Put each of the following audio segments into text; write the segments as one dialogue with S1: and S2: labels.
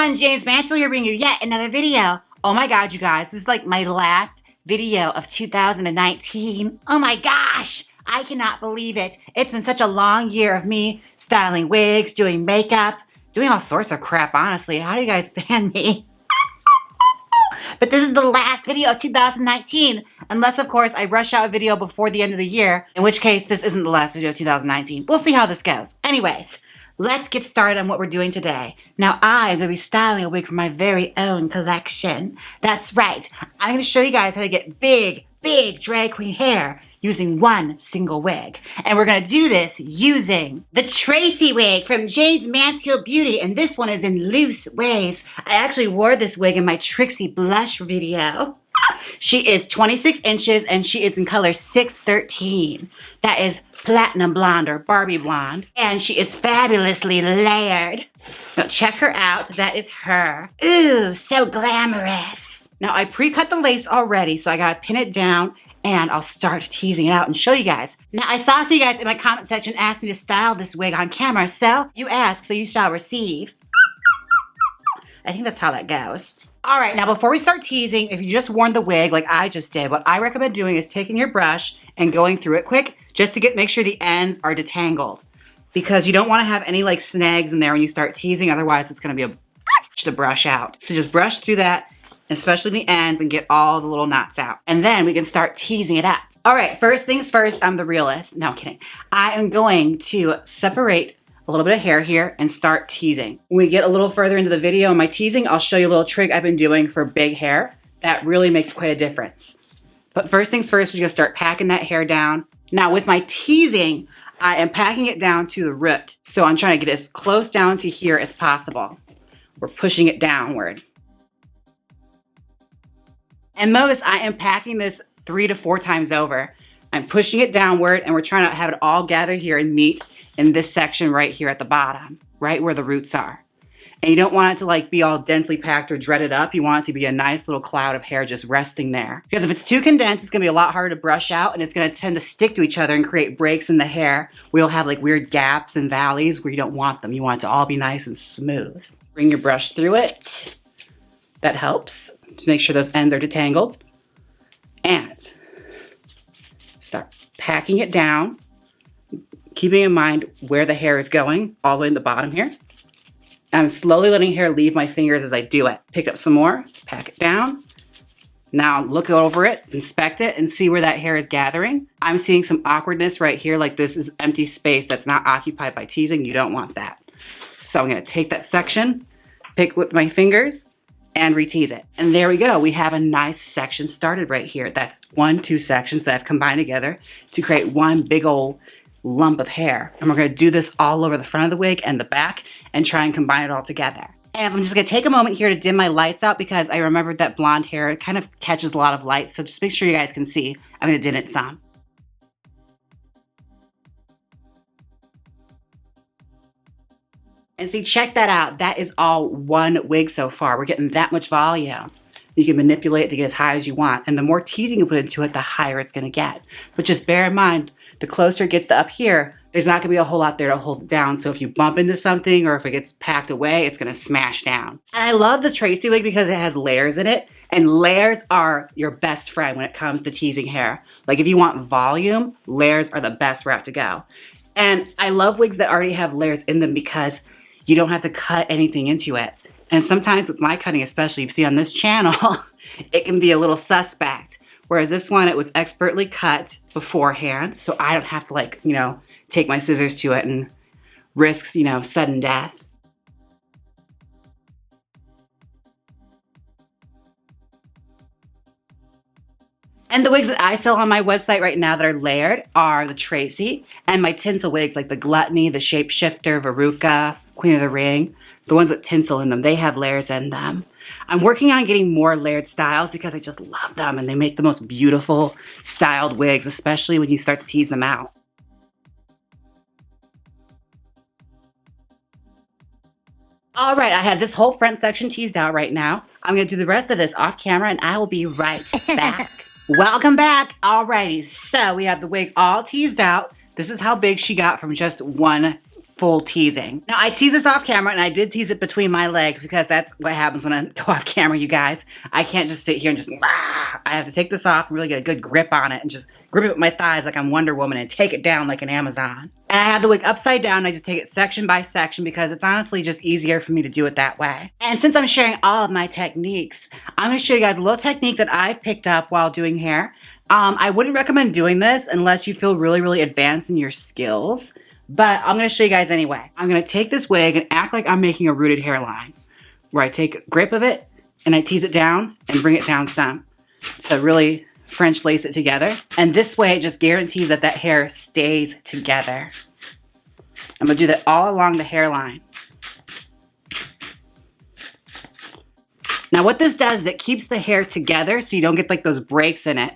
S1: everyone, Jaymes Mansfield here bringing you yet another video. Oh my god, you guys, this is like my last video of 2019. Oh my gosh, I cannot believe it. It's been such a long year of me styling wigs, doing makeup, doing all sorts of crap, honestly. How do you guys stand me? But this is the last video of 2019, unless of course I rush out a video before the end of the year, in which case this isn't the last video of 2019. We'll see how this goes. Anyways, let's get started on what we're doing today. Now I'm going to be styling a wig from my very own collection. That's right, I'm going to show you guys how to get big drag queen hair using one single wig. And we're going to do this using the Tracy wig from Jaymes Mansfield Beauty, and this one is in loose waves. I actually wore this wig in my Trixie blush video. She is 26 inches and she is in color 613. That is platinum blonde or Barbie blonde. And she is fabulously layered. Now check her out. That is her. Ooh, so glamorous. Now I pre-cut the lace already, so I gotta pin it down and I'll start teasing it out and show you guys. Now I saw some of you guys in my comment section ask me to style this wig on camera, so you ask, so you shall receive. I think that's how that goes. All right, now before we start teasing, if you just worn the wig like I just did, what I recommend doing is taking your brush and going through it quick just to make sure the ends are detangled, because you don't want to have any like snags in there when you start teasing, otherwise it's going to be to brush out. So just brush through that, especially the ends, and get all the little knots out. And then we can start teasing it up. All right, first things first, I'm the realist. No, I'm kidding. I am going to separate a little bit of hair here and start teasing. When we get a little further into the video in my teasing, I'll show you a little trick I've been doing for big hair that really makes quite a difference. But first things first, we're gonna start packing that hair down. Now with my teasing, I am packing it down to the root. So I'm trying to get as close down to here as possible. We're pushing it downward. And notice I am packing this 3 to 4 times over. I'm pushing it downward and we're trying to have it all gather here and meet in this section right here at the bottom, right where the roots are. And you don't want it to like be all densely packed or dreaded up. You want it to be a nice little cloud of hair just resting there. Because if it's too condensed, it's gonna be a lot harder to brush out and it's gonna tend to stick to each other and create breaks in the hair where you'll have like weird gaps and valleys where you don't want them. You want it to all be nice and smooth. Bring your brush through it. That helps to make sure those ends are detangled. And start packing it down, keeping in mind where the hair is going, all the way in the bottom here. I'm slowly letting hair leave my fingers as I do it. Pick up some more, pack it down. Now look over it, inspect it, and see where that hair is gathering. I'm seeing some awkwardness right here, like this is empty space that's not occupied by teasing. You don't want that. So I'm gonna take that section, pick with my fingers, and re-tease it. And there we go. We have a nice section started right here. That's 2 sections that I've combined together to create one big old lump of hair. And we're gonna do this all over the front of the wig and the back and try and combine it all together. And I'm just gonna take a moment here to dim my lights out because I remembered that blonde hair kind of catches a lot of light. So just make sure you guys can see. I'm gonna dim it some. And see, check that out. That is all one wig so far. We're getting that much volume. You can manipulate it to get as high as you want. And the more teasing you put into it, the higher it's gonna get. But just bear in mind, the closer it gets to up here, there's not gonna be a whole lot there to hold it down. So if you bump into something or if it gets packed away, it's gonna smash down. And I love the Tracy wig because it has layers in it. And layers are your best friend when it comes to teasing hair. Like if you want volume, layers are the best route to go. And I love wigs that already have layers in them because you don't have to cut anything into it. And sometimes with my cutting, especially, you see on this channel, it can be a little suspect. Whereas this one, it was expertly cut beforehand, so I don't have to like, you know, take my scissors to it and risk, you know, sudden death. And the wigs that I sell on my website right now that are layered are the Tracy, and my tinsel wigs like the Gluttony, the Shapeshifter, Veruca, Queen of the Ring, the ones with tinsel in them, they have layers in them. I'm working on getting more layered styles because I just love them and they make the most beautiful styled wigs, especially when you start to tease them out. All right, I have this whole front section teased out right now. I'm gonna do the rest of this off camera and I will be right back. Welcome back. Alrighty, so we have the wig all teased out. This is how big she got from just one full teasing. Now I tease this off camera, and I did tease it between my legs because that's what happens when I go off camera, you guys. I can't just sit here and just, I have to take this off and really get a good grip on it and just grip it with my thighs like I'm Wonder Woman and take it down like an Amazon. And I have the wig upside down, and I just take it section by section because it's honestly just easier for me to do it that way. And since I'm sharing all of my techniques, I'm gonna show you guys a little technique that I've picked up while doing hair. I wouldn't recommend doing this unless you feel really, really advanced in your skills, but I'm gonna show you guys anyway. I'm gonna take this wig and act like I'm making a rooted hairline, where I take a grip of it and I tease it down and bring it down some to really French lace it together. And this way it just guarantees that that hair stays together. I'm gonna do that all along the hairline. Now what this does is it keeps the hair together so you don't get like those breaks in it.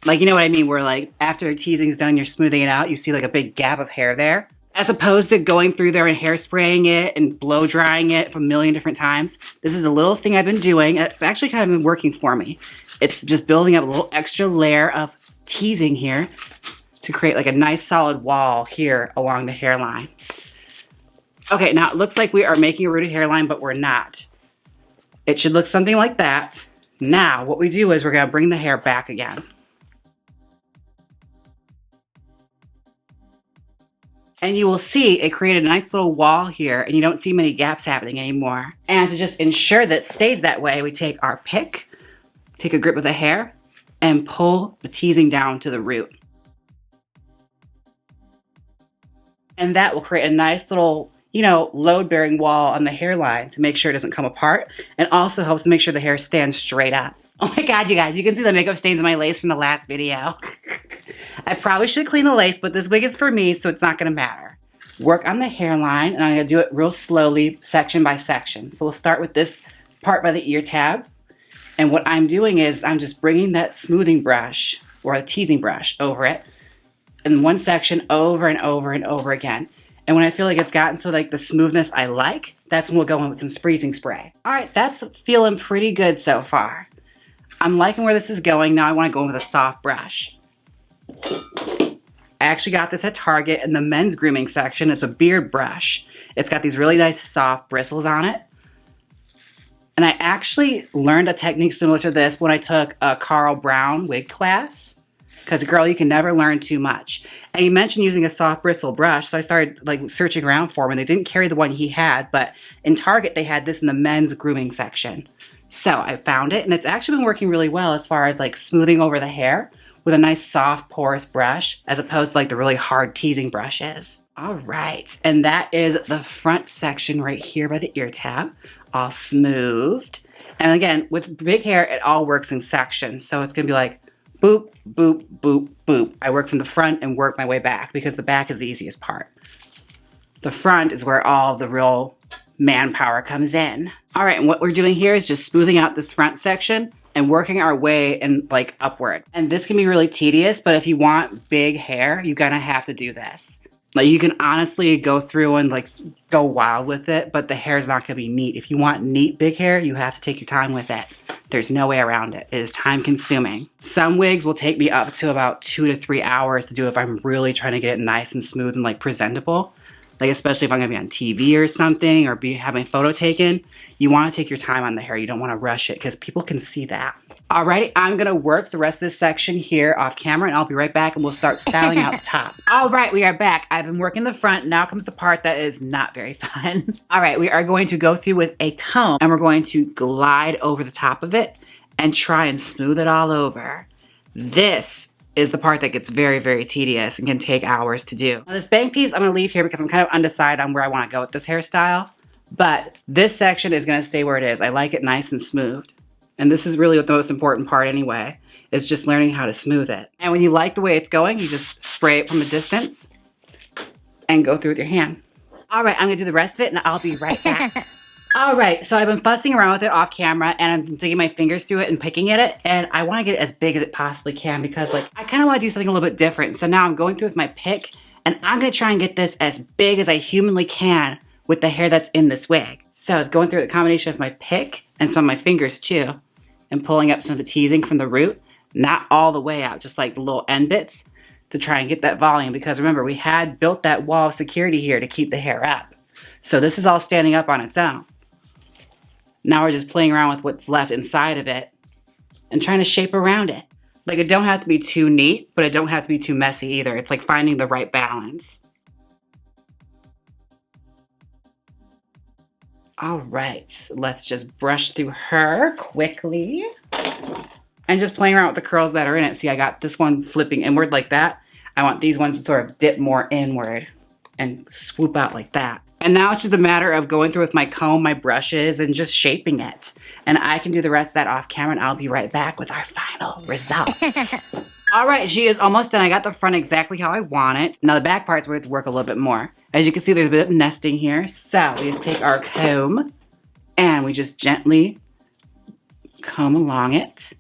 S1: Like, you know what I mean, where like after teasing's done, you're smoothing it out, you see like a big gap of hair there. As opposed to going through there and hairspraying it and blow drying it from a million different times. This is a little thing I've been doing. It's actually kind of been working for me. It's just building up a little extra layer of teasing here to create like a nice solid wall here along the hairline. Okay, now it looks like we are making a rooted hairline, but we're not. It should look something like that. Now, what we do is we're gonna bring the hair back again. And you will see it created a nice little wall here, and you don't see many gaps happening anymore. And to just ensure that it stays that way, we take our pick, take a grip of the hair, and pull the teasing down to the root. And that will create a nice little, you know, load-bearing wall on the hairline to make sure it doesn't come apart, and also helps make sure the hair stands straight up. Oh my God, you guys, you can see the makeup stains in my lace from the last video. I probably should clean the lace, but this wig is for me, so it's not gonna matter. Work on the hairline, and I'm gonna do it real slowly, section by section. So we'll start with this part by the ear tab. And what I'm doing is I'm just bringing that smoothing brush, or a teasing brush, over it in one section over and over and over again. And when I feel like it's gotten to like the smoothness I like, that's when we'll go in with some freezing spray. All right, that's feeling pretty good so far. I'm liking where this is going. Now I wanna go in with a soft brush. I actually got this at Target in the men's grooming section. It's a beard brush. It's got these really nice soft bristles on it. And I actually learned a technique similar to this when I took a Carl Brown wig class. Because girl, you can never learn too much. And he mentioned using a soft bristle brush, so I started like searching around for him, and they didn't carry the one he had, but in Target they had this in the men's grooming section. So I found it, and it's actually been working really well as far as like smoothing over the hair with a nice soft porous brush, as opposed to like the really hard teasing brushes. All right, and that is the front section right here by the ear tab, all smoothed. And again, with big hair, it all works in sections. So it's gonna be like boop, boop, boop, boop. I work from the front and work my way back because the back is the easiest part. The front is where all the real manpower comes in. All right, and what we're doing here is just smoothing out this front section and working our way in like upward. And this can be really tedious, but if you want big hair, you're gonna have to do this. Like you can honestly go through and like go wild with it, but the hair is not gonna be neat. If you want neat big hair, you have to take your time with it. There's no way around it. It is time consuming. Some wigs will take me up to about 2 to 3 hours to do if I'm really trying to get it nice and smooth and like presentable. Like especially if I'm gonna be on TV or something or be having a photo taken, you wanna take your time on the hair. You don't wanna rush it because people can see that. Alrighty, I'm gonna work the rest of this section here off camera and I'll be right back and we'll start styling out the top. All right, we are back. I've been working the front. Now comes the part that is not very fun. All right, we are going to go through with a comb and we're going to glide over the top of it and try and smooth it all over. This is the part that gets very, very tedious and can take hours to do. Now this bang piece I'm gonna leave here because I'm kind of undecided on where I wanna go with this hairstyle, but this section is gonna stay where it is. I like it nice and smoothed. And this is really the most important part anyway, is just learning how to smooth it. And when you like the way it's going, you just spray it from a distance and go through with your hand. All right, I'm gonna do the rest of it and I'll be right back. All right, so I've been fussing around with it off camera and I'm digging my fingers through it and picking at it, and I wanna get it as big as it possibly can because like, I kinda wanna do something a little bit different. So now I'm going through with my pick and I'm gonna try and get this as big as I humanly can with the hair that's in this wig. So I was going through the combination of my pick and some of my fingers too, and pulling up some of the teasing from the root, not all the way out, just like the little end bits, to try and get that volume, because remember, we had built that wall of security here to keep the hair up. So this is all standing up on its own. Now we're just playing around with what's left inside of it and trying to shape around it. Like, it don't have to be too neat, but it don't have to be too messy either. It's like finding the right balance. All right, let's just brush through her quickly. And just playing around with the curls that are in it. See, I got this one flipping inward like that. I want these ones to sort of dip more inward and swoop out like that. And now it's just a matter of going through with my comb, my brushes, and just shaping it. And I can do the rest of that off camera, and I'll be right back with our final results. All right, she is almost done. I got the front exactly how I want it. Now the back part's where we have to work a little bit more. As you can see, there's a bit of nesting here. So we just take our comb and we just gently comb along it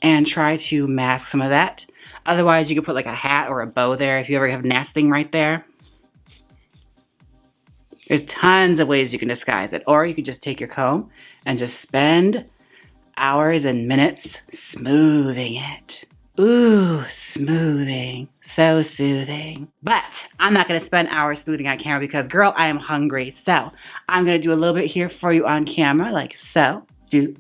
S1: and try to mask some of that. Otherwise, you could put like a hat or a bow there if you ever have nesting right there. There's tons of ways you can disguise it. Or you could just take your comb and just spend hours and minutes smoothing it. Ooh, smoothing. So soothing. But I'm not going to spend hours smoothing on camera because, girl, I am hungry. So I'm going to do a little bit here for you on camera, like so. Do.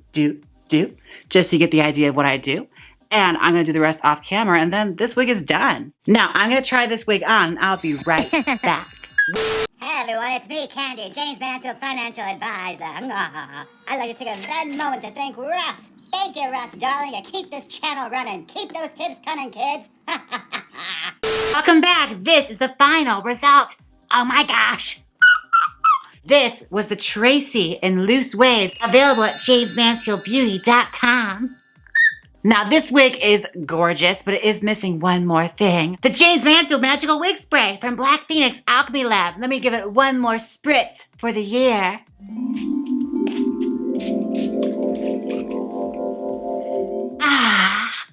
S1: Just so you get the idea of what I do. And I'm going to do the rest off camera, and then this wig is done. Now, I'm going to try this wig on, and I'll be right back.
S2: Hey everyone, it's me, Candy, Jaymes Mansfield Financial Advisor. I'd like to take a moment to thank Russ. Thank you, Russ, darling, and keep this channel running. Keep those tips coming, kids.
S1: Welcome back. This is the final result. Oh my gosh. This was the Tracy in loose waves, available at JaynesMansfieldBeauty.com. Now, this wig is gorgeous, but it is missing one more thing. The Jaymes Mansfield Magical Wig Spray from Black Phoenix Alchemy Lab. Let me give it one more spritz for the year. Ah.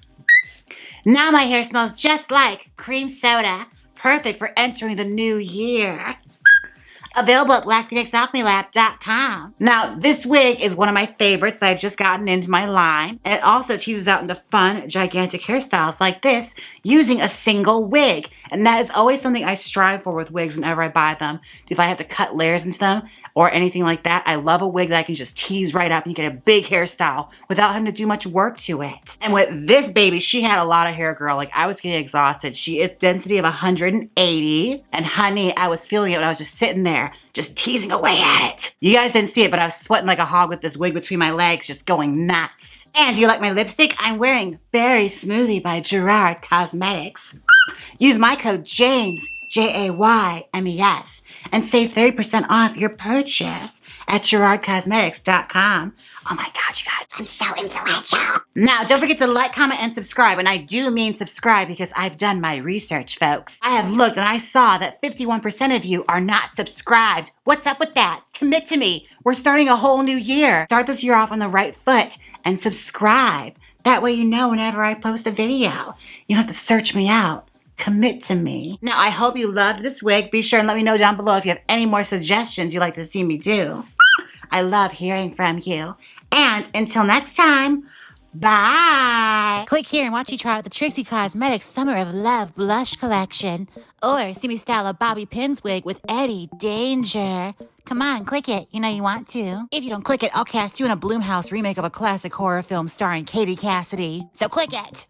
S1: Now my hair smells just like cream soda. Perfect for entering the new year. Available at BlackPhoenixAlchemyLab.com. Now, this wig is one of my favorites that I've just gotten into my line. And it also teases out into fun, gigantic hairstyles like this using a single wig. And that is always something I strive for with wigs whenever I buy them. If I have to cut layers into them or anything like that, I love a wig that I can just tease right up and you get a big hairstyle without having to do much work to it. And with this baby, she had a lot of hair, girl. Like, I was getting exhausted. She is density of 180. And honey, I was feeling it when I was just sitting there, just teasing away at it. You guys didn't see it, but I was sweating like a hog with this wig between my legs, just going nuts. And do you like my lipstick? I'm wearing Berry Smoothie by Gerard Cosmetics. Use my code JAYMES, JAYMES, and save 30% off your purchase at GerardCosmetics.com. Oh my God, you guys, I'm so influential. Now, don't forget to like, comment, and subscribe. And I do mean subscribe because I've done my research, folks. I have looked and I saw that 51% of you are not subscribed. What's up with that? Commit to me. We're starting a whole new year. Start this year off on the right foot and subscribe. That way you know whenever I post a video. You don't have to search me out. Commit to me. Now, I hope you loved this wig. Be sure and let me know down below if you have any more suggestions you'd like to see me do. I love hearing from you. And until next time, bye. Click here and watch me try out the Trixie Cosmetics Summer of Love Blush Collection. Or see me style a Bobby Pins wig with Eddie Danger. Come on, click it. You know you want to. If you don't click it, I'll cast you in a Blumhouse remake of a classic horror film starring Katie Cassidy. So click it.